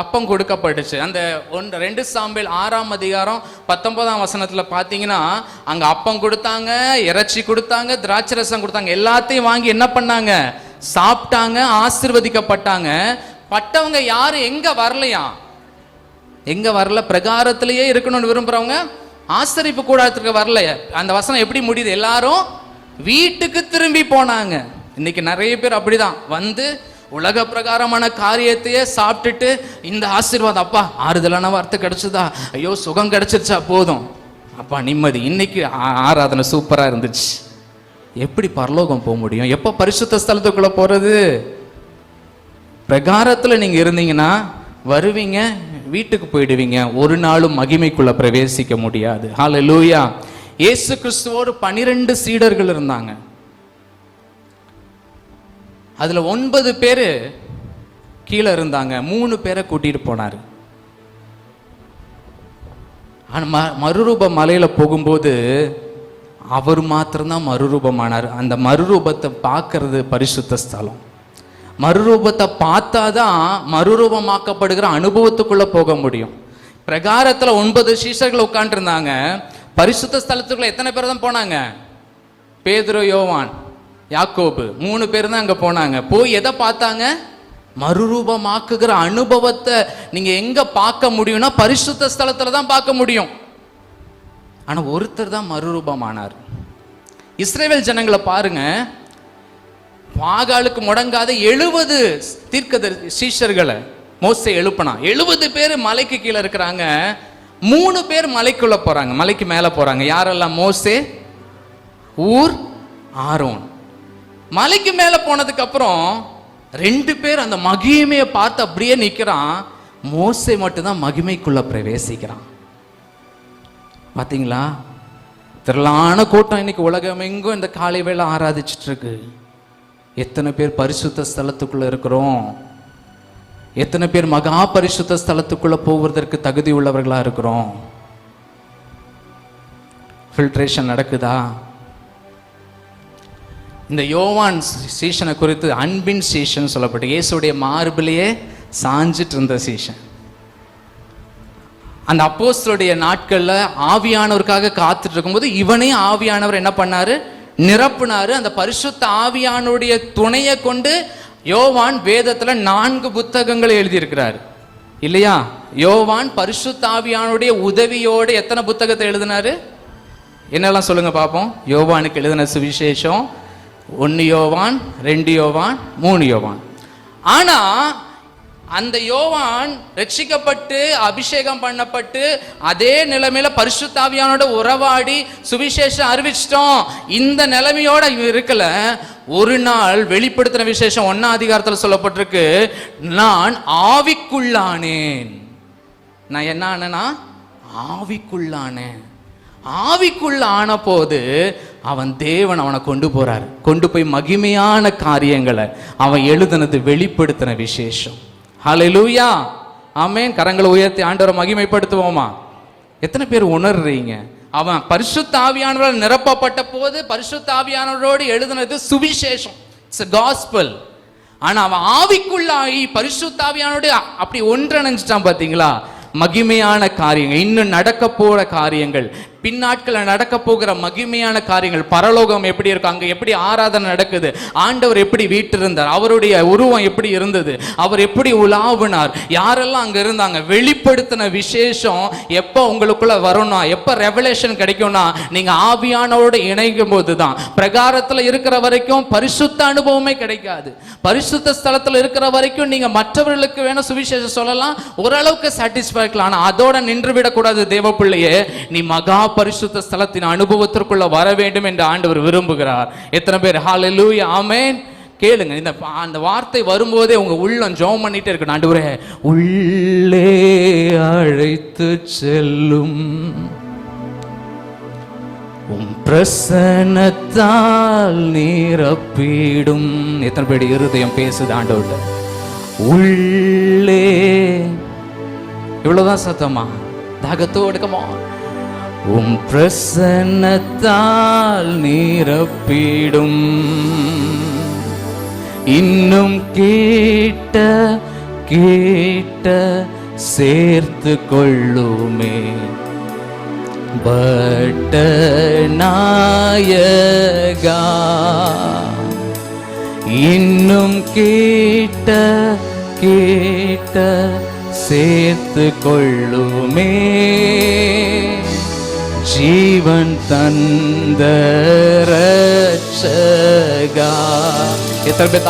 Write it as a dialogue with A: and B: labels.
A: அப்பம் கொடுக்கப்பட்டுச்சு. அந்த 2 சாமுவேல் 6ஆம் அதிகாரம் 19ஆம் வசனத்துல பாத்தீங்கன்னா, அங்க அப்பம் கொடுத்தாங்க, இறைச்சி கொடுத்தாங்க, திராட்சை ரசம் கொடுத்தாங்க. எல்லாத்தையும் வாங்கி என்ன பண்ணாங்க? சாப்பிட்டாங்க, ஆசீர்வதிக்கப்பட்டாங்க. பட்டவங்க யாரும் எங்க வரலையா? எங்க வரல? பிரகாரத்திலேயே இருக்கணும்னு விரும்புறவங்க ஆசரிப்பு கூடாரத்துக்கு வரல. அந்த வசனம் எப்படி முடியுது? எல்லாரும் வீட்டுக்கு திரும்பி போனாங்க. இன்னைக்கு நிறைய பேர் அப்படிதான் வந்து உலக பிரகாரமான காரியத்தையே சாப்பிட்டுட்டு, இந்த ஆசீர்வாதம் அப்பா ஆறுதலான வார்த்தை கிடைச்சதா, ஐயோ சுகம் கிடைச்சிருச்சா, போதும் அப்பா நிம்மதி, இன்னைக்கு ஆராதனை சூப்பரா இருந்துச்சு. எப்படி பரலோகம் போக முடியும்? எப்ப பரிசுத்த ஸ்தலத்துக்குள்ள போறது? பிரகாரத்துல நீங்க இருந்தீங்கன்னா வருவீங்க, வீட்டுக்கு போயிடுவீங்க, ஒரு நாளும் மகிமைக்குள்ள பிரவேசிக்க முடியாது. ஹல்லேலூயா. இயேசு கிறிஸ்துவோடு 12 சீடர்கள் இருந்தாங்க. அதுல 9 பேரு கீழே இருந்தாங்க, 3 பேரை கூட்டிட்டு போனாரு. மறுரூப மலையில போகும்போது அவர் மாத்திரம்தான் மறுரூபமானார். அந்த மறுரூபத்தை பார்க்கறது பரிசுத்த ஸ்தலம். மறுரூபத்தை பார்த்தாதான் மறுரூபமாக்கப்படுகிற அனுபவத்துக்குள்ள போக முடியும். பிரகாரத்துல 9 சீஷர்கள் உட்கார்ந்து இருந்தாங்க. பரிசுத்த ஸ்தலத்துக்குள்ள எத்தனை பேர் தான் போனாங்க? பேதுரு, யோவான், யாக்கோபு 3 பேர் தான் அங்க போனாங்க. போய் எதை பார்த்தாங்க? மறுரூபமாக்குகிற அனுபவத்தை நீங்க எங்க பார்க்க முடியும்னா பரிசுத்த ஸ்தலத்துல தான் பார்க்க முடியும். ஆனா ஒருத்தர் தான் மறுரூபமானார். இஸ்ரவேல் ஜனங்களை பாருங்க, பாகாலுக்கு முடங்காத 70 தீர்க்கதரிசி சீஷர்களை மோசே எழுப்பினா. 70 பேர் மலைக்கு கீழே இருக்கிறாங்க, 3 பேர் மலைக்குள்ள போறாங்க, மலைக்கு மேல போறாங்க. யாரெல்லாம்? மோசே, ஊர், ஆரோன். மலைக்கு மேல போனதுக்கு அப்புறம் 2 பேர் அந்த மகிமையை பார்த்து அப்படியே நிக்கிறான். மோசே மட்டும்தான் மகிமைக்குள்ள பிரவேசிக்கிறான். பாத்தீங்களா? திரளான கூட்டம் இன்னைக்கு உலகம் எங்கும் இந்த காலை வேளை ஆராதிச்சுட்டு இருக்கு. எத்தனை பேர் பரிசுத்த ஸ்தலத்துக்குள்ள இருக்கிறோம்? எத்தனை பேர் மகா பரிசுத்த ஸ்தலத்துக்குள்ள போவதற்கு தகுதி உள்ளவர்களா இருக்கிறோம்? ஃபில்ட்ரேஷன் நடக்குதா? இந்த யோவான் சீஷனை குறித்து அன்பின் சீஷன் சொல்லப்பட்டு, இயேசுடைய மார்பிலேயே சாஞ்சிட்டு இருந்த சீஷன். அந்த அப்போஸ்தலருடைய நாட்கள்ல ஆவியானவருக்காக காத்துட்டு இருக்கும்போது இவனே ஆவியானவர் என்ன பண்ணாரு? நிரப்புனாரு. அந்த பரிசுத்த ஆவியானுடைய துணையை கொண்டு யோவான் வேதத்துல 4 புத்தகங்களை எழுதியிருக்கிறார் இல்லையா? யோவான் பரிசுத்த ஆவியானுடைய உதவியோடு எத்தனை புத்தகத்தை எழுதினாரு? என்னெல்லாம் சொல்லுங்க பாப்போம். யோவானுக்கு எழுதின சுவிசேஷம் 1 யோவான், 2 யோவான், 3 யோவான். ஆனா அந்த யோவான் ரட்சிக்கப்பட்டு அபிஷேகம் பண்ணப்பட்டு அதே நிலைமையில பரிசுத்த ஆவியானோட உறவாடி சுவிசேஷம் அறிவிச்சிட்டோம். இந்த நிலைமையோட இருக்கல. ஒரு நாள் வெளிப்படுத்தின விசேஷம் 1ஆம் அதிகாரத்தில் சொல்லப்பட்டிருக்கு, நான் ஆவிக்குள்ளானேன். நான் என்ன ஆனேனா? ஆவிக்குள்ளானேன். ஆவிக்குள்ள ஆன போது அவன் தேவன் அவனை கொண்டு போறார். கொண்டு போய் மகிமையான காரியங்களை அவன் எழுதினது வெளிப்படுத்தின விசேஷம். ஹல்லேலூயா, ஆமென். கரங்களை உயர்த்தி ஆண்டவரை மகிமைப்படுத்துவோமா? எத்தனை பேர் உணர்றீங்க? அவன் பரிசுத்த ஆவியானவரால் நிரப்பப்பட்ட போது பரிசுத்த ஆவியானவரோடு எழுதினது சுவிசேஷம், இட்ஸ் a gospel. ஆனா அவன் ஆவிக்குள்ளாகி பரிசுத்த ஆவியானோடு அப்படி ஒன்றிணைஞ்சிட்டான். பாத்தீங்களா? மகிமையான காரியங்கள், இன்னும் நடக்க போற காரியங்கள், பின்னாட்களில் நடக்க போகிற மகிமையான காரியங்கள். பரலோகம் எப்படி இருக்கு, அங்க எப்படி ஆராதனை நடக்குது, ஆண்டவர் எப்படி வீட்டிருந்தார், அவருடைய உருவம் எப்படி இருந்தது, அவர் எப்படி உலாவினார், யாரெல்லாம் அங்க இருந்தாங்க, வெளிப்படுத்தின விசேஷம் எப்போ உங்களுக்குள்ள வரும்னா, எப்போ ரெவலேஷன் கிடைக்கும்னா நீங்க ஆவியானோடு இணைக்கும் போதுதான். பிரகாரத்துல இருக்கிற வரைக்கும் பரிசுத்த அனுபவமே கிடைக்காது. பரிசுத்த ஸ்தலத்துல இருக்கிற வரைக்கும் நீங்க மற்றவர்களுக்கு வேணா சுவிசேஷம் சொல்லலாம், ஓரளவுக்கு சாட்டிஸ்ஃபை இருக்கலாம். ஆனா அதோட நின்று விடக்கூடாது. தேவ பிள்ளையே, நீ மகா பரிசுத்த ஸ்தலத்தின் அனுபவத்திற்குள்ள வர வேண்டும் என்று ஆண்டவர் விரும்புகிறார். எத்தனை பேர் ஹல்லேலூயா, ஆமென்? கேளுங்க, இந்த அந்த வார்த்தை வரும்போதே உங்க உள்ளம் ஜெபம் பண்ணிட்டே இருக்கணும். ஆண்டவரே, உள்ளே அழைத்து செல்லும் உம் பிரசன்னத்தால் நிரப்பிடும். எத்தனை பேர் இருதயம் பேசுது ஆண்டவர்கிட்ட? உள்ளே. இவ்வளவுதான் சத்தமா? தாகத்தோடு கமா. உம் பிரசன்னத்தால் நிரப்பிடும், இன்னும் கேட்ட கேட்ட சேர்த்து கொள்ளுமே. பட்ட நாயகா இன்னும் கேட்ட சேர்த்து கொள்ளுமே. ஜீவன் தந்த ரட்சகா. எத்தனை பேர்